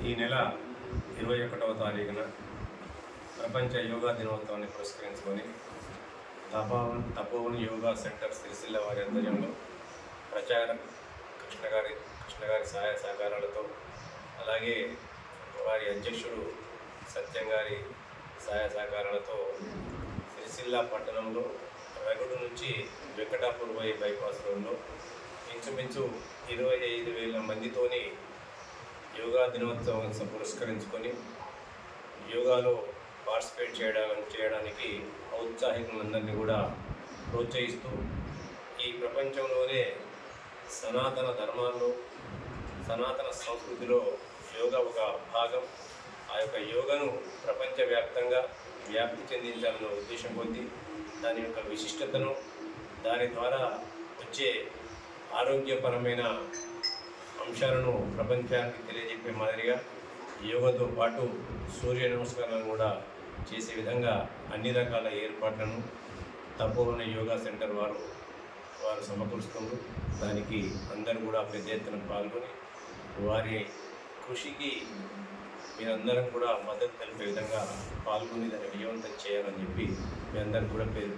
ఈ నెల 21వ తారీఖున ప్రపంచ యోగా దినోత్సవాన్ని పురస్కరించుకొని తపోవన్ యోగా సెంటర్ సిరిసిల్ల వారి ఆధ్వర్యంలో ప్రచారం కృష్ణగారి సహాయ సహకారాలతో, అలాగే వారి అధ్యక్షుడు సత్యం గారి సహాయ సహకారాలతో సిరిసిల్ల పట్టణంలో రగుడు నుంచి వెంకటాపూర్ బైపాస్ రోడ్లో ఇంచుమించు 25,000 మందితోని యోగా దినోత్సవం పురస్కరించుకొని యోగాలో పార్టిసిపేట్ చేయడానికి ఔత్సాహికులందరినీ కూడా ప్రోత్సహిస్తూ ఈ ప్రపంచంలోనే సనాతన ధర్మాల్లో, సనాతన సంస్కృతిలో యోగా ఒక భాగం. ఆ యొక్క యోగాను ప్రపంచవ్యాప్తంగా వ్యాప్తి చెందించాలన్న ఉద్దేశం కొద్దీ దాని యొక్క విశిష్టతను, దాని ద్వారా వచ్చే ఆరోగ్యపరమైన అంశాలను ప్రపంచానికి తెలియజెప్పే మాదిరిగా యోగాతో పాటు సూర్య నమస్కారాలను కూడా చేసే విధంగా అన్ని రకాల ఏర్పాట్లను తపోవన యోగా సెంటర్ వారు సమకూరుస్తున్నారు. దానికి అందరూ కూడా పెద్ద ఎత్తున పాల్గొని వారి కృషికి మీరందరం కూడా మద్దతు తెలిపే విధంగా పాల్గొని దాన్ని విజయవంతం చేయాలని చెప్పి మీ అందరికీ కూడా పేరు